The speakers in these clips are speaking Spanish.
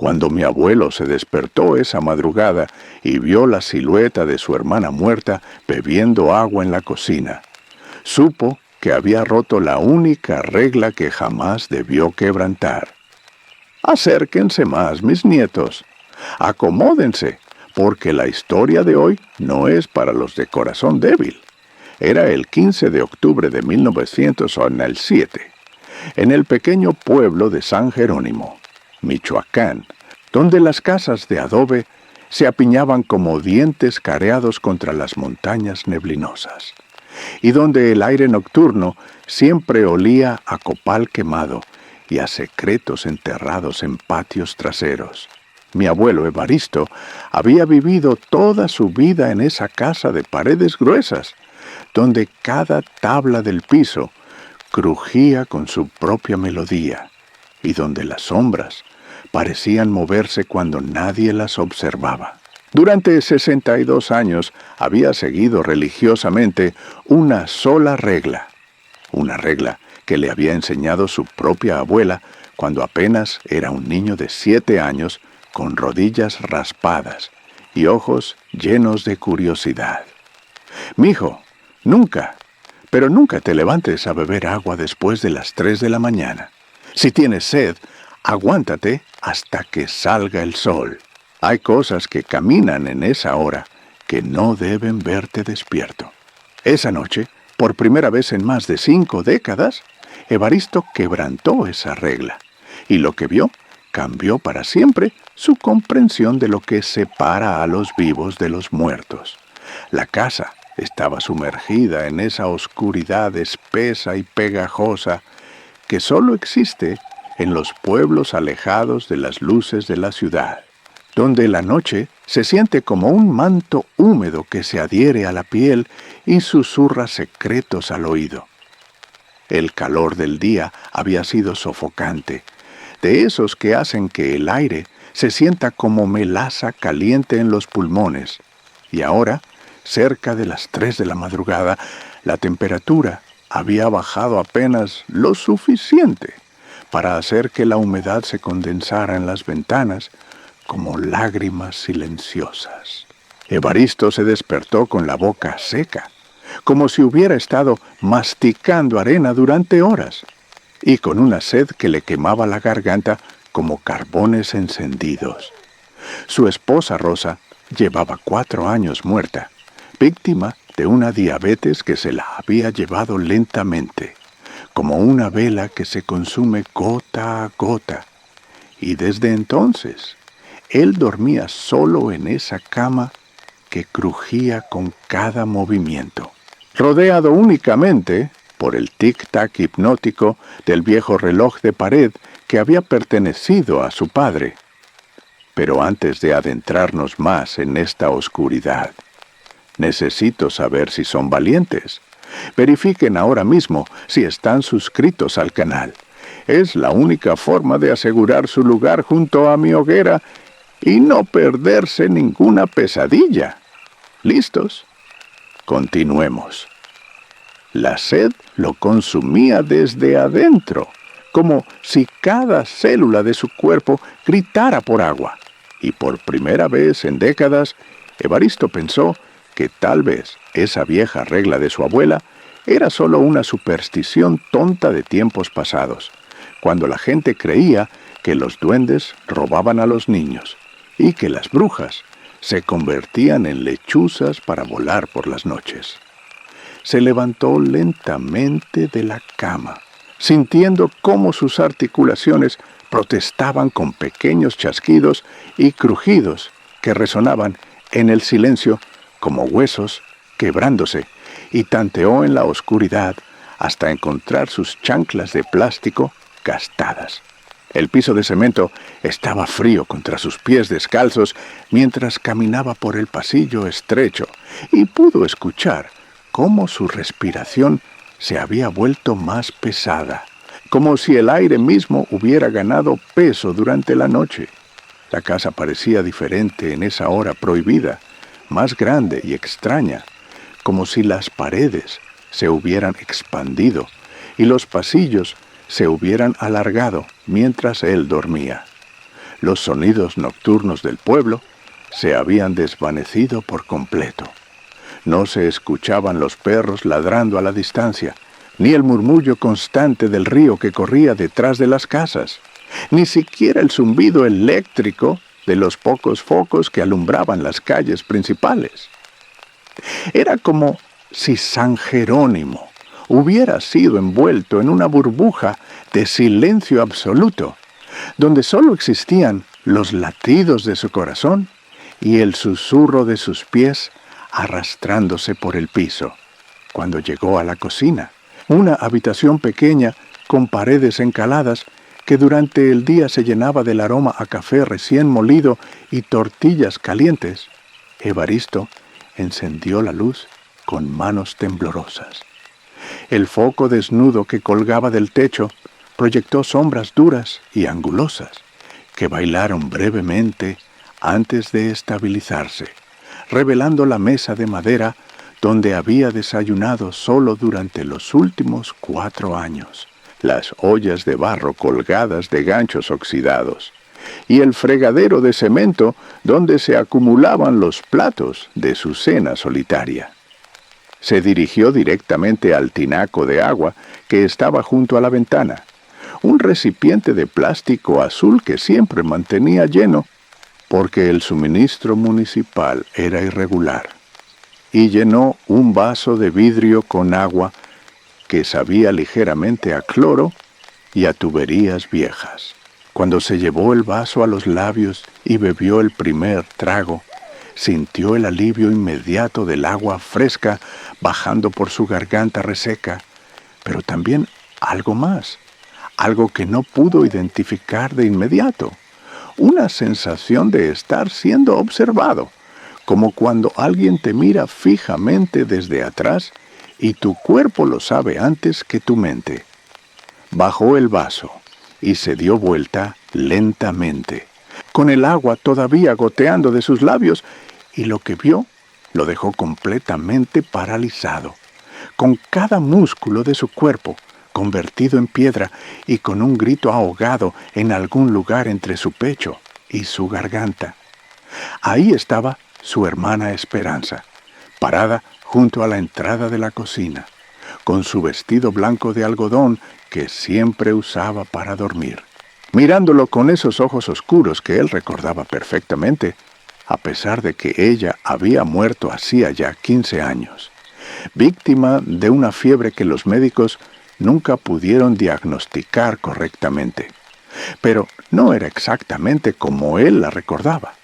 Cuando mi abuelo se despertó esa madrugada y vio la silueta de su hermana muerta bebiendo agua en la cocina, supo que había roto la única regla que jamás debió quebrantar. Acérquense más, mis nietos. Acomódense, porque la historia de hoy no es para los de corazón débil. Era el 15 de octubre de 1907, en el pequeño pueblo de San Jerónimo, Michoacán, donde las casas de adobe se apiñaban como dientes careados contra las montañas neblinosas, y donde el aire nocturno siempre olía a copal quemado y a secretos enterrados en patios traseros. Mi abuelo Evaristo había vivido toda su vida en esa casa de paredes gruesas, donde cada tabla del piso crujía con su propia melodía, y donde las sombras parecían moverse cuando nadie las observaba. Durante 62 años había seguido religiosamente una sola regla, una regla que le había enseñado su propia abuela cuando apenas era un niño de 7 años con rodillas raspadas y ojos llenos de curiosidad. «Mijo, nunca, pero nunca te levantes a beber agua después de las 3 de la mañana. Si tienes sed, aguántate hasta que salga el sol. Hay cosas que caminan en esa hora que no deben verte despierto». Esa noche, por primera vez en más de 5 décadas, Evaristo quebrantó esa regla, y lo que vio cambió para siempre su comprensión de lo que separa a los vivos de los muertos. La casa estaba sumergida en esa oscuridad espesa y pegajosa que solo existe en los pueblos alejados de las luces de la ciudad, donde la noche se siente como un manto húmedo que se adhiere a la piel y susurra secretos al oído. El calor del día había sido sofocante, de esos que hacen que el aire se sienta como melaza caliente en los pulmones, y ahora, cerca de las 3 de la madrugada, la temperatura había bajado apenas lo suficiente para hacer que la humedad se condensara en las ventanas como lágrimas silenciosas. Evaristo se despertó con la boca seca, como si hubiera estado masticando arena durante horas, y con una sed que le quemaba la garganta como carbones encendidos. Su esposa Rosa llevaba 4 años muerta, víctima de una diabetes que se la había llevado lentamente, como una vela que se consume gota a gota, y desde entonces él dormía solo en esa cama que crujía con cada movimiento, rodeado únicamente por el tic-tac hipnótico del viejo reloj de pared que había pertenecido a su padre. Pero antes de adentrarnos más en esta oscuridad, necesito saber si son valientes. Verifiquen ahora mismo si están suscritos al canal. Es la única forma de asegurar su lugar junto a mi hoguera y no perderse ninguna pesadilla. ¿Listos? Continuemos. La sed lo consumía desde adentro, como si cada célula de su cuerpo gritara por agua. Y por primera vez en décadas, Evaristo pensó que tal vez esa vieja regla de su abuela era solo una superstición tonta de tiempos pasados, cuando la gente creía que los duendes robaban a los niños y que las brujas se convertían en lechuzas para volar por las noches. Se levantó lentamente de la cama, sintiendo cómo sus articulaciones protestaban con pequeños chasquidos y crujidos que resonaban en el silencio como huesos quebrándose, y tanteó en la oscuridad hasta encontrar sus chanclas de plástico gastadas. El piso de cemento estaba frío contra sus pies descalzos mientras caminaba por el pasillo estrecho, y pudo escuchar cómo su respiración se había vuelto más pesada, como si el aire mismo hubiera ganado peso durante la noche. La casa parecía diferente en esa hora prohibida, más grande y extraña, como si las paredes se hubieran expandido y los pasillos se hubieran alargado mientras él dormía. Los sonidos nocturnos del pueblo se habían desvanecido por completo. No se escuchaban los perros ladrando a la distancia, ni el murmullo constante del río que corría detrás de las casas, ni siquiera el zumbido eléctrico de los pocos focos que alumbraban las calles principales. Era como si San Jerónimo hubiera sido envuelto en una burbuja de silencio absoluto, donde solo existían los latidos de su corazón y el susurro de sus pies arrastrándose por el piso. Cuando llegó a la cocina, una habitación pequeña con paredes encaladas que durante el día se llenaba del aroma a café recién molido y tortillas calientes, Evaristo encendió la luz con manos temblorosas. El foco desnudo que colgaba del techo proyectó sombras duras y angulosas que bailaron brevemente antes de estabilizarse, revelando la mesa de madera donde había desayunado solo durante los últimos 4 años, las ollas de barro colgadas de ganchos oxidados, y el fregadero de cemento donde se acumulaban los platos de su cena solitaria. Se dirigió directamente al tinaco de agua que estaba junto a la ventana, un recipiente de plástico azul que siempre mantenía lleno, porque el suministro municipal era irregular, y llenó un vaso de vidrio con agua que sabía ligeramente a cloro y a tuberías viejas. Cuando se llevó el vaso a los labios y bebió el primer trago, sintió el alivio inmediato del agua fresca bajando por su garganta reseca, pero también algo más, algo que no pudo identificar de inmediato, una sensación de estar siendo observado, como cuando alguien te mira fijamente desde atrás y tu cuerpo lo sabe antes que tu mente. Bajó el vaso y se dio vuelta lentamente, con el agua todavía goteando de sus labios, y lo que vio lo dejó completamente paralizado, con cada músculo de su cuerpo convertido en piedra y con un grito ahogado en algún lugar entre su pecho y su garganta. Ahí estaba su hermana Esperanza, parada junto a la entrada de la cocina, con su vestido blanco de algodón que siempre usaba para dormir, mirándolo con esos ojos oscuros que él recordaba perfectamente, a pesar de que ella había muerto hacía ya 15 años, víctima de una fiebre que los médicos nunca pudieron diagnosticar correctamente. Pero no era exactamente como él la recordaba.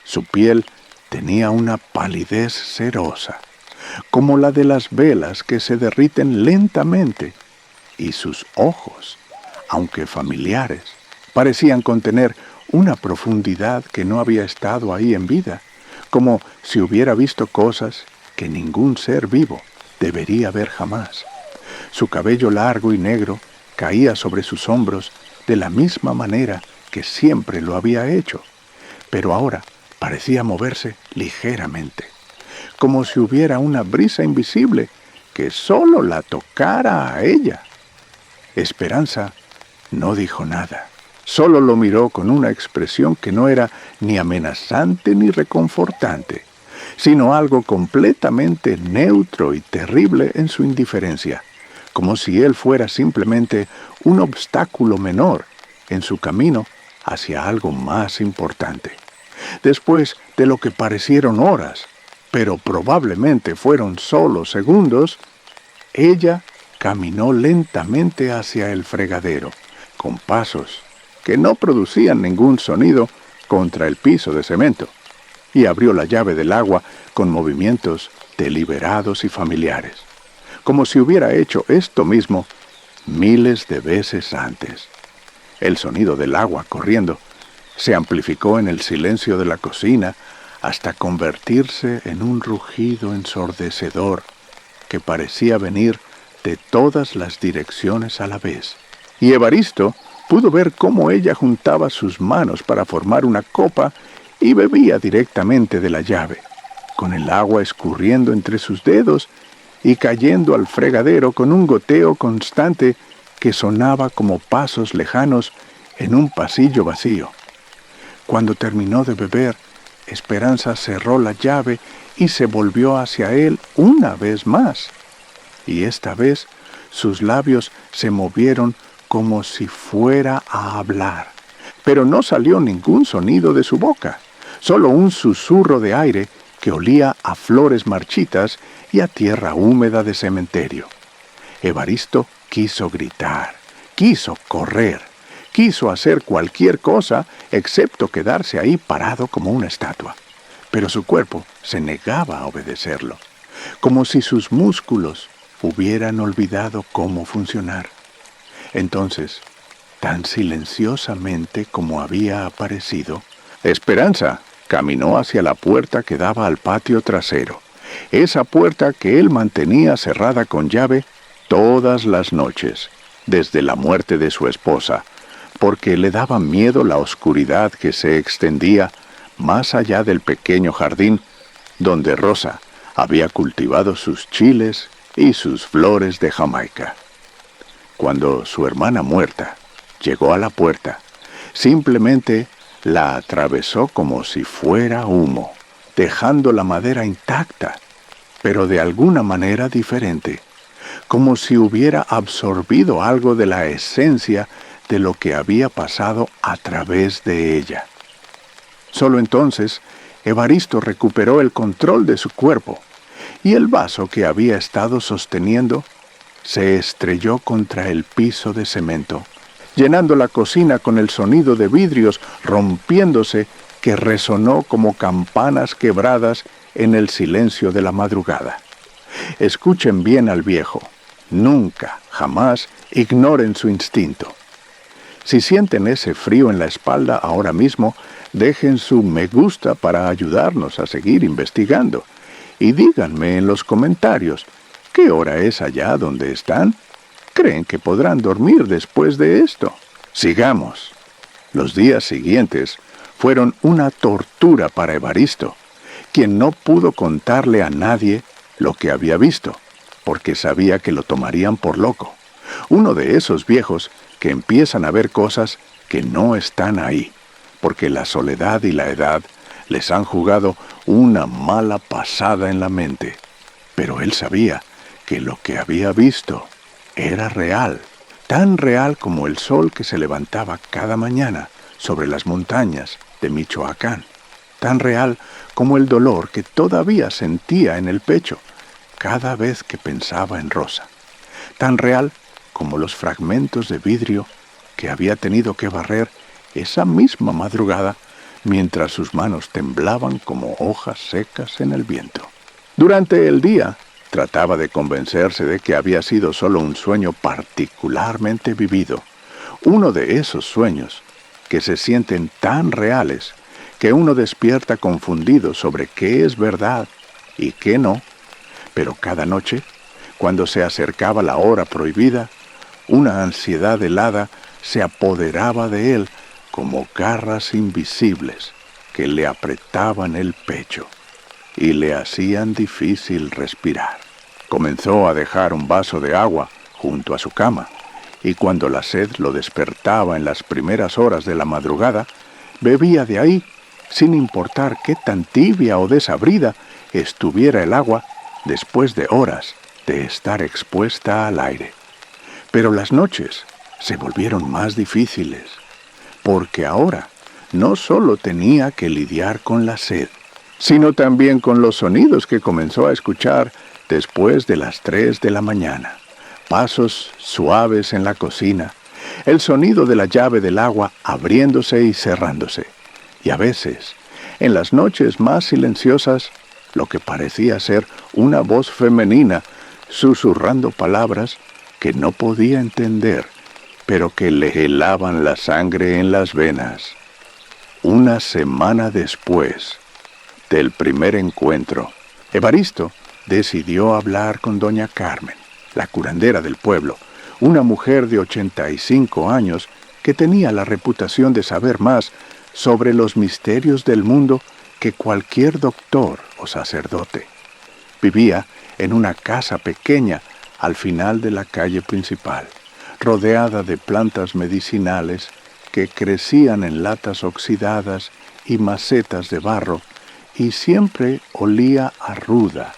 Su piel tenía una palidez cerosa, como la de las velas que se derriten lentamente, y sus ojos, aunque familiares, parecían contener una profundidad que no había estado ahí en vida, como si hubiera visto cosas que ningún ser vivo debería ver jamás. Su cabello largo y negro caía sobre sus hombros de la misma manera que siempre lo había hecho, pero ahora parecía moverse ligeramente, como si hubiera una brisa invisible que solo la tocara a ella. Esperanza no dijo nada, solo lo miró con una expresión que no era ni amenazante ni reconfortante, sino algo completamente neutro y terrible en su indiferencia, como si él fuera simplemente un obstáculo menor en su camino hacia algo más importante. Después de lo que parecieron horas, pero probablemente fueron solo segundos, ella caminó lentamente hacia el fregadero, con pasos que no producían ningún sonido contra el piso de cemento, y abrió la llave del agua con movimientos deliberados y familiares, como si hubiera hecho esto mismo miles de veces antes. El sonido del agua corriendo se amplificó en el silencio de la cocina hasta convertirse en un rugido ensordecedor que parecía venir de todas las direcciones a la vez. Y Evaristo pudo ver cómo ella juntaba sus manos para formar una copa y bebía directamente de la llave, con el agua escurriendo entre sus dedos y cayendo al fregadero con un goteo constante que sonaba como pasos lejanos en un pasillo vacío. Cuando terminó de beber, Esperanza cerró la llave y se volvió hacia él una vez más. Y esta vez sus labios se movieron como si fuera a hablar. Pero no salió ningún sonido de su boca, solo un susurro de aire que olía a flores marchitas y a tierra húmeda de cementerio. Evaristo quiso gritar, quiso correr, quiso hacer cualquier cosa excepto quedarse ahí parado como una estatua. Pero su cuerpo se negaba a obedecerlo, como si sus músculos hubieran olvidado cómo funcionar. Entonces, tan silenciosamente como había aparecido, Esperanza caminó hacia la puerta que daba al patio trasero, esa puerta que él mantenía cerrada con llave todas las noches, desde la muerte de su esposa, porque le daba miedo la oscuridad que se extendía más allá del pequeño jardín donde Rosa había cultivado sus chiles y sus flores de Jamaica. Cuando su hermana muerta llegó a la puerta, simplemente la atravesó como si fuera humo, dejando la madera intacta, pero de alguna manera diferente, como si hubiera absorbido algo de la esencia de lo que había pasado a través de ella. Solo entonces, Evaristo recuperó el control de su cuerpo, y el vaso que había estado sosteniendo se estrelló contra el piso de cemento, llenando la cocina con el sonido de vidrios rompiéndose que resonó como campanas quebradas en el silencio de la madrugada. Escuchen bien al viejo. Nunca, jamás ignoren su instinto. Si sienten ese frío en la espalda ahora mismo, dejen su me gusta para ayudarnos a seguir investigando. Y díganme en los comentarios, ¿qué hora es allá donde están? ¿Creen que podrán dormir después de esto? Sigamos. Los días siguientes fueron una tortura para Evaristo, quien no pudo contarle a nadie lo que había visto, porque sabía que lo tomarían por loco. Uno de esos viejos que empiezan a ver cosas que no están ahí, porque la soledad y la edad les han jugado una mala pasada en la mente. Pero él sabía que lo que había visto era real, tan real como el sol que se levantaba cada mañana sobre las montañas de Michoacán, tan real como el dolor que todavía sentía en el pecho cada vez que pensaba en Rosa, tan real como los fragmentos de vidrio que había tenido que barrer esa misma madrugada mientras sus manos temblaban como hojas secas en el viento. Durante el día, trataba de convencerse de que había sido solo un sueño particularmente vivido, uno de esos sueños que se sienten tan reales que uno despierta confundido sobre qué es verdad y qué no, pero cada noche, cuando se acercaba la hora prohibida, una ansiedad helada se apoderaba de él como garras invisibles que le apretaban el pecho y le hacían difícil respirar. Comenzó a dejar un vaso de agua junto a su cama, y cuando la sed lo despertaba en las primeras horas de la madrugada, bebía de ahí, sin importar qué tan tibia o desabrida estuviera el agua después de horas de estar expuesta al aire. Pero las noches se volvieron más difíciles, porque ahora no solo tenía que lidiar con la sed, sino también con los sonidos que comenzó a escuchar después de las 3 de la mañana. Pasos suaves en la cocina, el sonido de la llave del agua abriéndose y cerrándose, y a veces, en las noches más silenciosas, lo que parecía ser una voz femenina susurrando palabras que no podía entender, pero que le helaban la sangre en las venas. Una semana después del primer encuentro, Evaristo decidió hablar con doña Carmen, la curandera del pueblo, una mujer de 85 años que tenía la reputación de saber más sobre los misterios del mundo que cualquier doctor o sacerdote. Vivía en una casa pequeña al final de la calle principal, rodeada de plantas medicinales que crecían en latas oxidadas y macetas de barro, y siempre olía a ruda,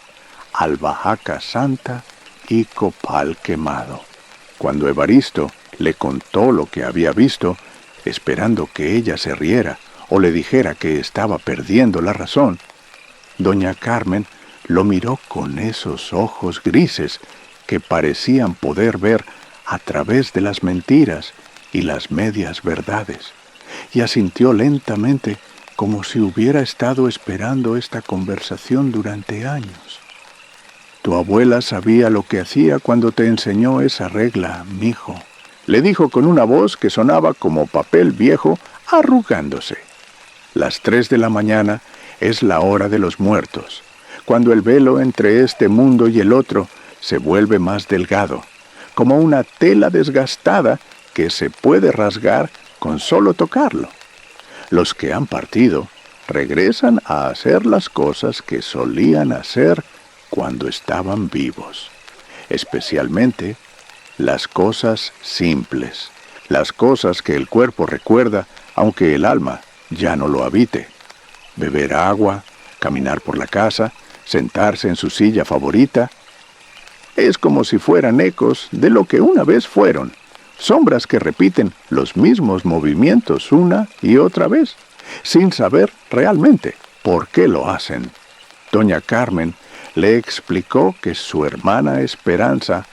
albahaca santa y copal quemado. Cuando Evaristo le contó lo que había visto, esperando que ella se riera o le dijera que estaba perdiendo la razón, doña Carmen lo miró con esos ojos grises que parecían poder ver a través de las mentiras y las medias verdades, y asintió lentamente como si hubiera estado esperando esta conversación durante años. Tu abuela sabía lo que hacía cuando te enseñó esa regla, mijo, le dijo con una voz que sonaba como papel viejo arrugándose. Las 3 de la mañana es la hora de los muertos, cuando el velo entre este mundo y el otro se vuelve más delgado, como una tela desgastada que se puede rasgar con solo tocarlo. Los que han partido regresan a hacer las cosas que solían hacer cuando estaban vivos, especialmente las cosas simples, las cosas que el cuerpo recuerda aunque el alma ya no lo habite. Beber agua, caminar por la casa, sentarse en su silla favorita. Es como si fueran ecos de lo que una vez fueron, sombras que repiten los mismos movimientos una y otra vez, sin saber realmente por qué lo hacen. Doña Carmen le explicó que su hermana Esperanza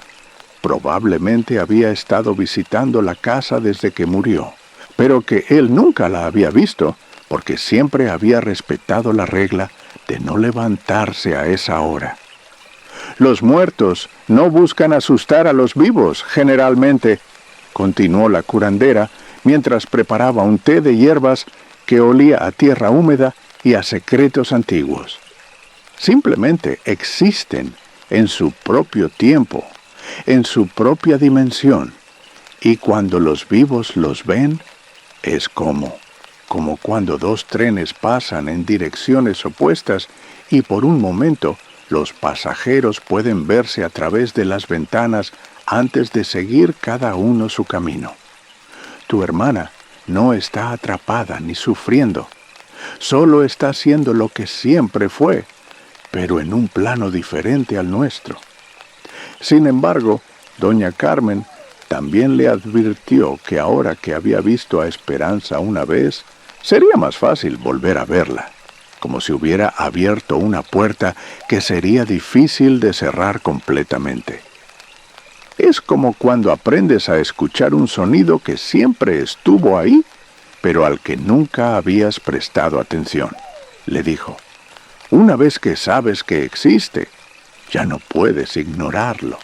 probablemente había estado visitando la casa desde que murió, pero que él nunca la había visto porque siempre había respetado la regla de no levantarse a esa hora. Los muertos no buscan asustar a los vivos, generalmente, continuó la curandera mientras preparaba un té de hierbas que olía a tierra húmeda y a secretos antiguos. Simplemente existen en su propio tiempo, en su propia dimensión, y cuando los vivos los ven, es como cuando 2 trenes pasan en direcciones opuestas y por un momento los pasajeros pueden verse a través de las ventanas antes de seguir cada uno su camino. Tu hermana no está atrapada ni sufriendo, solo está haciendo lo que siempre fue, pero en un plano diferente al nuestro. Sin embargo, doña Carmen también le advirtió que ahora que había visto a Esperanza una vez, sería más fácil volver a verla, como si hubiera abierto una puerta que sería difícil de cerrar completamente. Es como cuando aprendes a escuchar un sonido que siempre estuvo ahí, pero al que nunca habías prestado atención, le dijo. Una vez que sabes que existe, ya no puedes ignorarlo.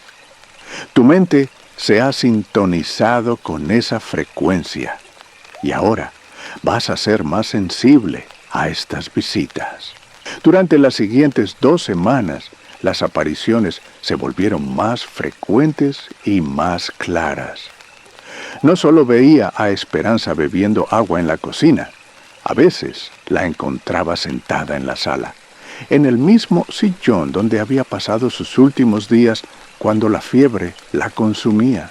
Tu mente se ha sintonizado con esa frecuencia y ahora vas a ser más sensible a estas visitas. Durante las siguientes 2 semanas, las apariciones se volvieron más frecuentes y más claras. No solo veía a Esperanza bebiendo agua en la cocina, a veces la encontraba sentada en la sala, en el mismo sillón donde había pasado sus últimos días cuando la fiebre la consumía,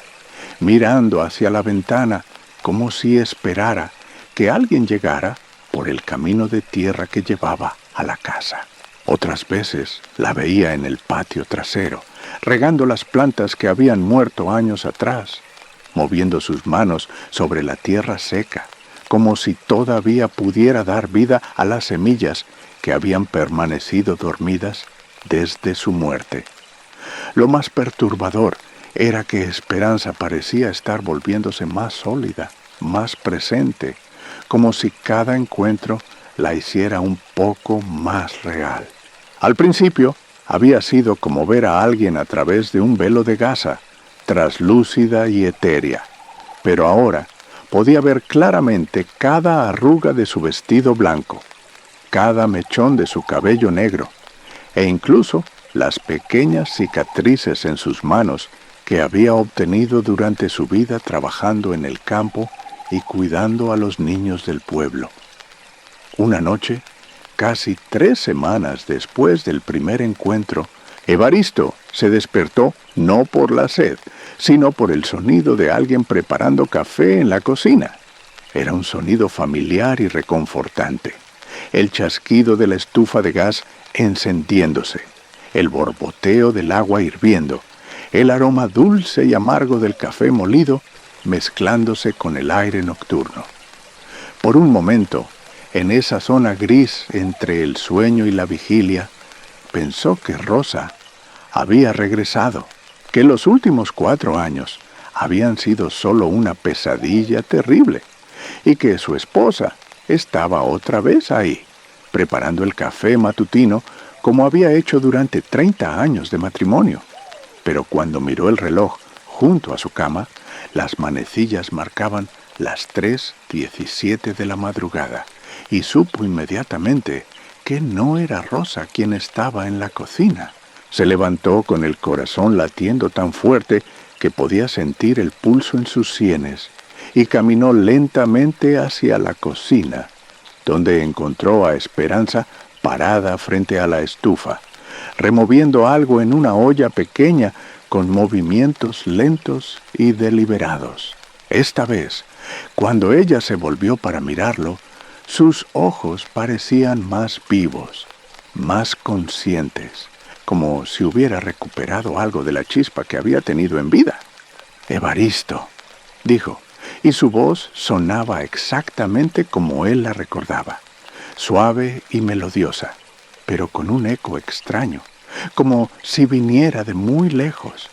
mirando hacia la ventana como si esperara que alguien llegara por el camino de tierra que llevaba a la casa. Otras veces la veía en el patio trasero, regando las plantas que habían muerto años atrás, moviendo sus manos sobre la tierra seca, como si todavía pudiera dar vida a las semillas que habían permanecido dormidas desde su muerte. Lo más perturbador era que Esperanza parecía estar volviéndose más sólida, más presente, como si cada encuentro la hiciera un poco más real. Al principio había sido como ver a alguien a través de un velo de gasa, traslúcida y etérea, pero ahora podía ver claramente cada arruga de su vestido blanco, cada mechón de su cabello negro, e incluso las pequeñas cicatrices en sus manos que había obtenido durante su vida trabajando en el campo y cuidando a los niños del pueblo. Una noche, casi 3 semanas después del primer encuentro, Evaristo se despertó no por la sed, sino por el sonido de alguien preparando café en la cocina. Era un sonido familiar y reconfortante. El chasquido de la estufa de gas encendiéndose, el borboteo del agua hirviendo, el aroma dulce y amargo del café molido mezclándose con el aire nocturno. Por un momento, en esa zona gris entre el sueño y la vigilia, pensó que Rosa había regresado, que los últimos 4 años habían sido solo una pesadilla terrible y que su esposa estaba otra vez ahí, preparando el café matutino como había hecho durante 30 años de matrimonio. Pero cuando miró el reloj junto a su cama, las manecillas marcaban las 3:17 de la madrugada y supo inmediatamente que no era Rosa quien estaba en la cocina. Se levantó con el corazón latiendo tan fuerte que podía sentir el pulso en sus sienes y caminó lentamente hacia la cocina, donde encontró a Esperanza parada frente a la estufa, removiendo algo en una olla pequeña con movimientos lentos y deliberados. Esta vez, cuando ella se volvió para mirarlo, sus ojos parecían más vivos, más conscientes, como si hubiera recuperado algo de la chispa que había tenido en vida. «Evaristo», dijo, y su voz sonaba exactamente como él la recordaba, suave y melodiosa, pero con un eco extraño, como si viniera de muy lejos.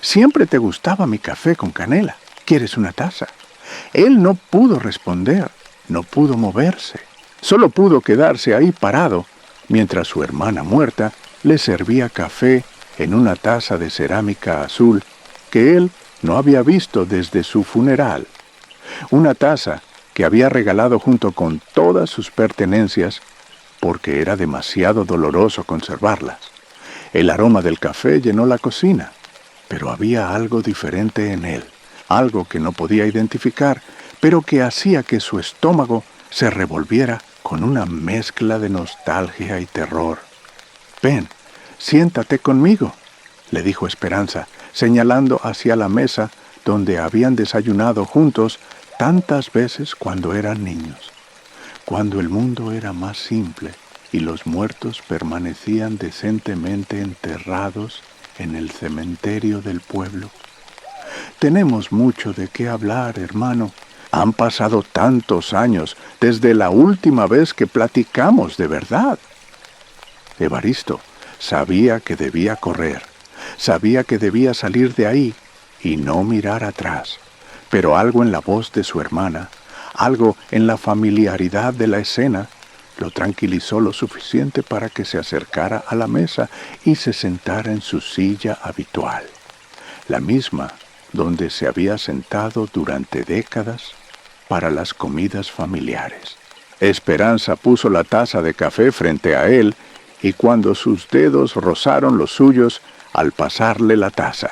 «Siempre te gustaba mi café con canela. ¿Quieres una taza?» Él no pudo responder, no pudo moverse. Solo pudo quedarse ahí parado, mientras su hermana muerta le servía café en una taza de cerámica azul que él no había visto desde su funeral. Una taza que había regalado junto con todas sus pertenencias porque era demasiado doloroso conservarlas. El aroma del café llenó la cocina, pero había algo diferente en él, algo que no podía identificar, pero que hacía que su estómago se revolviera con una mezcla de nostalgia y terror. «Ven, siéntate conmigo», le dijo Esperanza, señalando hacia la mesa donde habían desayunado juntos tantas veces cuando eran niños, cuando el mundo era más simple y los muertos permanecían decentemente enterrados en el cementerio del pueblo. «Tenemos mucho de qué hablar, hermano. Han pasado tantos años desde la última vez que platicamos de verdad». Evaristo sabía que debía correr, sabía que debía salir de ahí y no mirar atrás, pero algo en la voz de su hermana, algo en la familiaridad de la escena, lo tranquilizó lo suficiente para que se acercara a la mesa y se sentara en su silla habitual, la misma donde se había sentado durante décadas para las comidas familiares. Esperanza puso la taza de café frente a él y cuando sus dedos rozaron los suyos al pasarle la taza,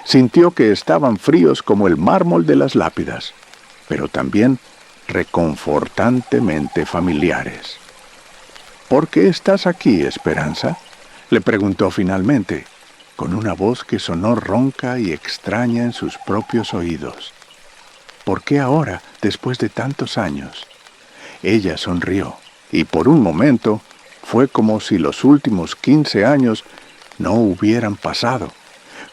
sintió que estaban fríos como el mármol de las lápidas, pero también reconfortantemente familiares. «¿Por qué estás aquí, Esperanza?», le preguntó finalmente, con una voz que sonó ronca y extraña en sus propios oídos. «¿Por qué ahora, después de tantos años?». Ella sonrió, y por un momento fue como si los últimos 15 años no hubieran pasado,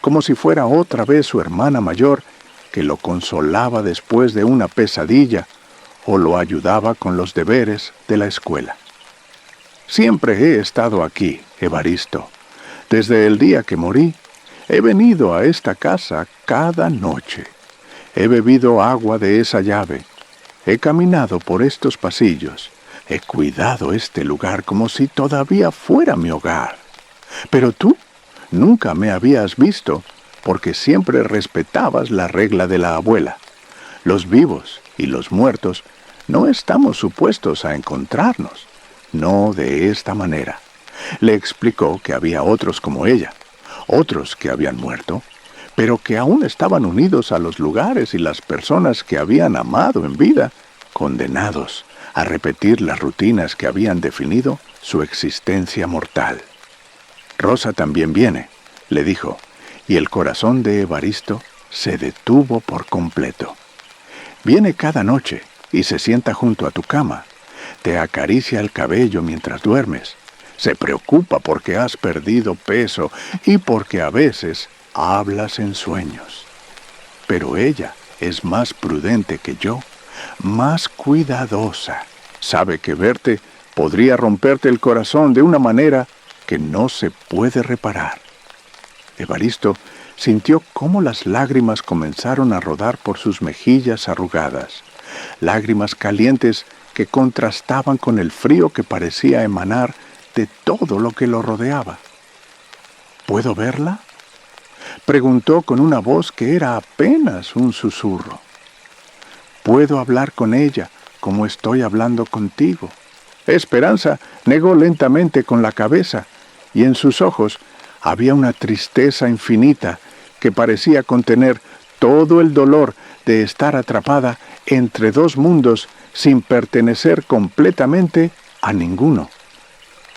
como si fuera otra vez su hermana mayor que lo consolaba después de una pesadilla o lo ayudaba con los deberes de la escuela. «Siempre he estado aquí, Evaristo. Desde el día que morí, he venido a esta casa cada noche. He bebido agua de esa llave. He caminado por estos pasillos. He cuidado este lugar como si todavía fuera mi hogar. Pero tú nunca me habías visto porque siempre respetabas la regla de la abuela. Los vivos y los muertos no estamos supuestos a encontrarnos. No de esta manera». Le explicó que había otros como ella, otros que habían muerto, pero que aún estaban unidos a los lugares y las personas que habían amado en vida, condenados a repetir las rutinas que habían definido su existencia mortal. «Rosa también viene», le dijo, y el corazón de Evaristo se detuvo por completo. Viene cada noche y se sienta junto a tu cama. Te acaricia el cabello mientras duermes. Se preocupa porque has perdido peso y porque a veces hablas en sueños. Pero ella es más prudente que yo, más cuidadosa. Sabe que verte podría romperte el corazón de una manera que no se puede reparar. Evaristo sintió cómo las lágrimas comenzaron a rodar por sus mejillas arrugadas, lágrimas calientes que contrastaban con el frío que parecía emanar de todo lo que lo rodeaba. ¿Puedo verla?, preguntó con una voz que era apenas un susurro. «¿Puedo hablar con ella como estoy hablando contigo?». Esperanza negó lentamente con la cabeza, y en sus ojos había una tristeza infinita que parecía contener todo el dolor de estar atrapada entre dos mundos sin pertenecer completamente a ninguno.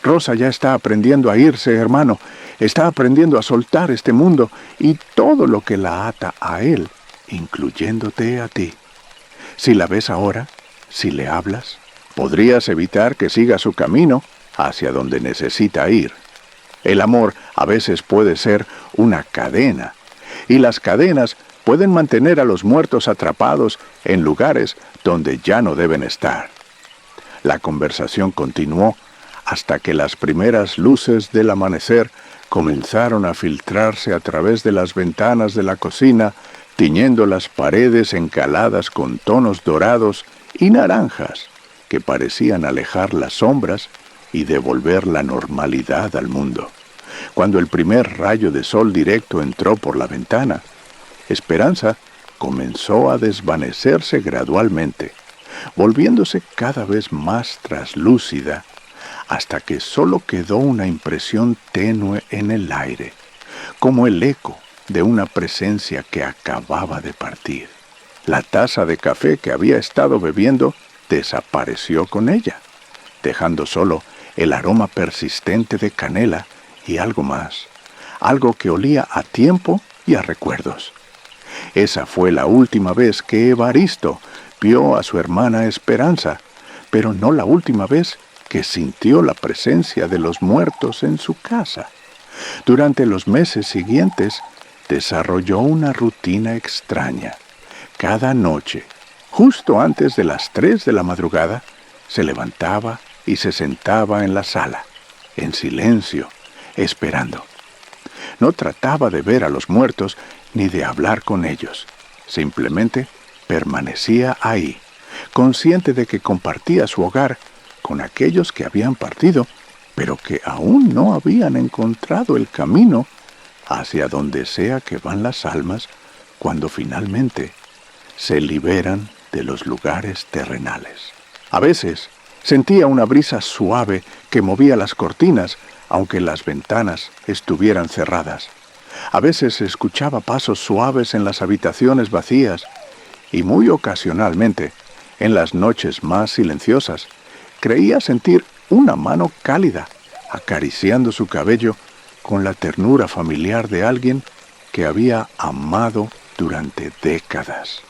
«Rosa ya está aprendiendo a irse, hermano. Está aprendiendo a soltar este mundo y todo lo que la ata a él, incluyéndote a ti. Si la ves ahora, si le hablas, podrías evitar que siga su camino hacia donde necesita ir. El amor a veces puede ser una cadena, y las cadenas pueden mantener a los muertos atrapados en lugares donde ya no deben estar». La conversación continuó hasta que las primeras luces del amanecer comenzaron a filtrarse a través de las ventanas de la cocina, tiñendo las paredes encaladas con tonos dorados y naranjas que parecían alejar las sombras y devolver la normalidad al mundo. Cuando el primer rayo de sol directo entró por la ventana, Esperanza comenzó a desvanecerse gradualmente, volviéndose cada vez más traslúcida, hasta que solo quedó una impresión tenue en el aire, como el eco de una presencia que acababa de partir. La taza de café que había estado bebiendo desapareció con ella, dejando solo el aroma persistente de canela y algo más, algo que olía a tiempo y a recuerdos. Esa fue la última vez que Evaristo vio a su hermana Esperanza, pero no la última vez que sintió la presencia de los muertos en su casa. Durante los meses siguientes, desarrolló una rutina extraña. Cada noche, justo antes de las 3 de la madrugada, se levantaba y se sentaba en la sala, en silencio, esperando. No trataba de ver a los muertos ni de hablar con ellos. Simplemente permanecía ahí, consciente de que compartía su hogar con aquellos que habían partido, pero que aún no habían encontrado el camino hacia donde sea que van las almas cuando finalmente se liberan de los lugares terrenales. A veces sentía una brisa suave que movía las cortinas, aunque las ventanas estuvieran cerradas. A veces escuchaba pasos suaves en las habitaciones vacías, y muy ocasionalmente, en las noches más silenciosas, creía sentir una mano cálida acariciando su cabello con la ternura familiar de alguien que había amado durante décadas.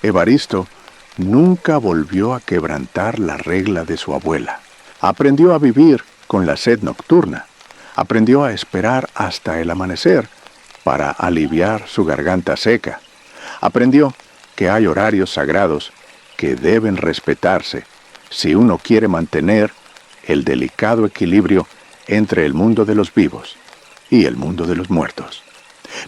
Evaristo nunca volvió a quebrantar la regla de su abuela. Aprendió a vivir con la sed nocturna. Aprendió a esperar hasta el amanecer para aliviar su garganta seca. Aprendió que hay horarios sagrados que deben respetarse si uno quiere mantener el delicado equilibrio entre el mundo de los vivos y el mundo de los muertos.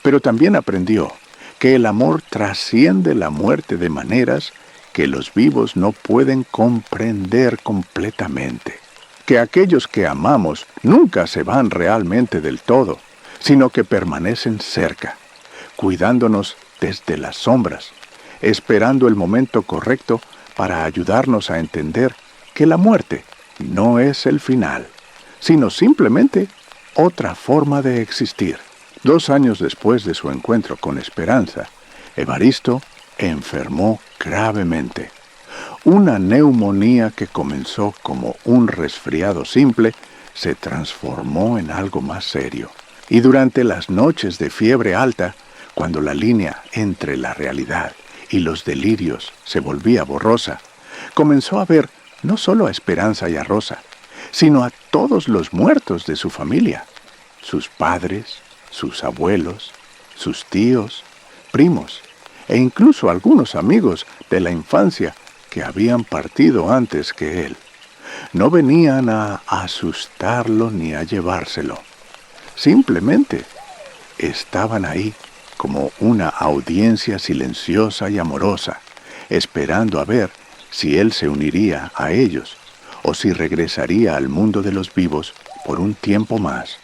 Pero también aprendió que el amor trasciende la muerte de maneras que los vivos no pueden comprender completamente. Que aquellos que amamos nunca se van realmente del todo, sino que permanecen cerca, cuidándonos desde las sombras, esperando el momento correcto para ayudarnos a entender que la muerte no es el final, sino simplemente otra forma de existir. 2 años después de su encuentro con Esperanza, Evaristo enfermó gravemente. Una neumonía que comenzó como un resfriado simple se transformó en algo más serio. Y durante las noches de fiebre alta, cuando la línea entre la realidad y los delirios se volvía borrosa, comenzó a ver no solo a Esperanza y a Rosa, sino a todos los muertos de su familia, sus padres, sus abuelos, sus tíos, primos, e incluso algunos amigos de la infancia que habían partido antes que él. No venían a asustarlo ni a llevárselo. Simplemente estaban ahí como una audiencia silenciosa y amorosa, esperando a ver si él se uniría a ellos o si regresaría al mundo de los vivos por un tiempo más.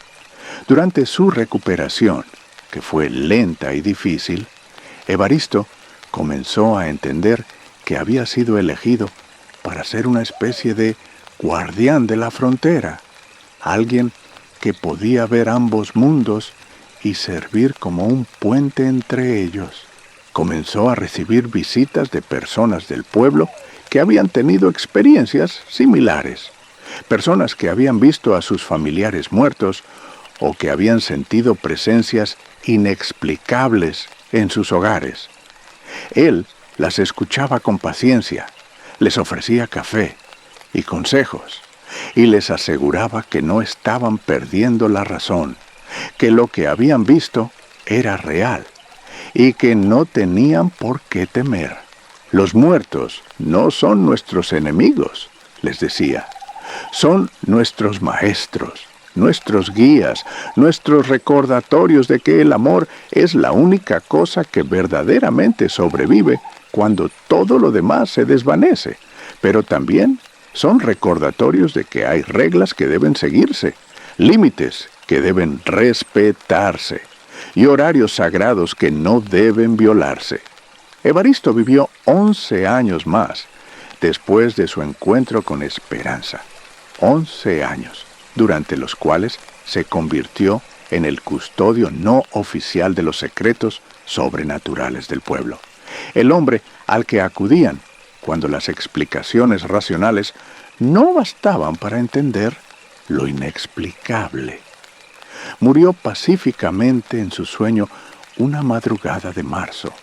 Durante su recuperación, que fue lenta y difícil, Evaristo comenzó a entender que había sido elegido para ser una especie de guardián de la frontera, alguien que podía ver ambos mundos y servir como un puente entre ellos. Comenzó a recibir visitas de personas del pueblo que habían tenido experiencias similares, personas que habían visto a sus familiares muertos o que habían sentido presencias inexplicables en sus hogares. Él las escuchaba con paciencia, les ofrecía café y consejos, y les aseguraba que no estaban perdiendo la razón, que lo que habían visto era real, y que no tenían por qué temer. Los muertos no son nuestros enemigos, les decía, son nuestros maestros, nuestros guías, nuestros recordatorios de que el amor es la única cosa que verdaderamente sobrevive cuando todo lo demás se desvanece, pero también son recordatorios de que hay reglas que deben seguirse, límites que deben respetarse y horarios sagrados que no deben violarse. Evaristo vivió 11 años más después de su encuentro con Esperanza. 11 años, durante los cuales se convirtió en el custodio no oficial de los secretos sobrenaturales del pueblo. El hombre al que acudían cuando las explicaciones racionales no bastaban para entender lo inexplicable. Murió pacíficamente en su sueño una madrugada de marzo,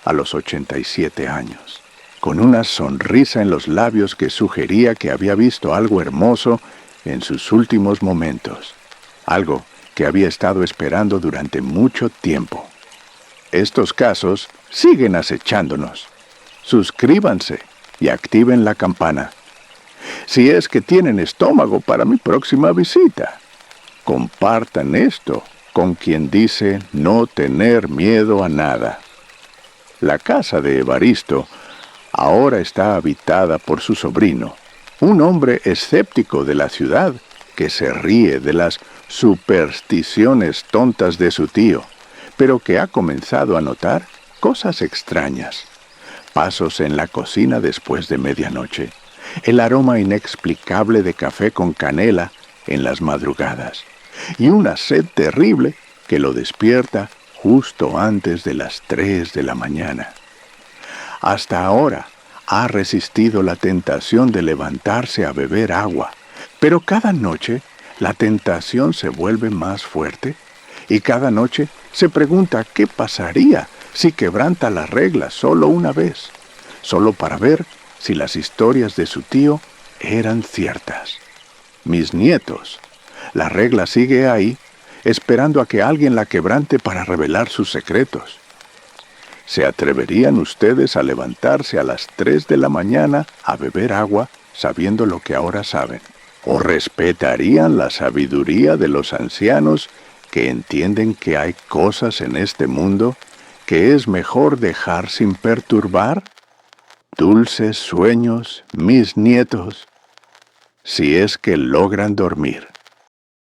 a los 87 años, con una sonrisa en los labios que sugería que había visto algo hermoso en sus últimos momentos, algo que había estado esperando durante mucho tiempo. Estos casos siguen acechándonos. Suscríbanse y activen la campana. Si es que tienen estómago para mi próxima visita, compartan esto con quien dice no tener miedo a nada. La casa de Evaristo ahora está habitada por su sobrino, un hombre escéptico de la ciudad que se ríe de las supersticiones tontas de su tío, pero que ha comenzado a notar cosas extrañas. Pasos en la cocina después de medianoche, el aroma inexplicable de café con canela en las madrugadas, y una sed terrible que lo despierta justo antes de las 3 de la mañana. Hasta ahora ha resistido la tentación de levantarse a beber agua, pero cada noche la tentación se vuelve más fuerte y cada noche se pregunta qué pasaría si quebranta las reglas solo una vez, solo para ver si las historias de su tío eran ciertas. Mis nietos, la regla sigue ahí, esperando a que alguien la quebrante para revelar sus secretos. ¿Se atreverían ustedes a levantarse a las 3 de la mañana a beber agua sabiendo lo que ahora saben? ¿O respetarían la sabiduría de los ancianos que entienden que hay cosas en este mundo que es mejor dejar sin perturbar? Dulces sueños, mis nietos, si es que logran dormir.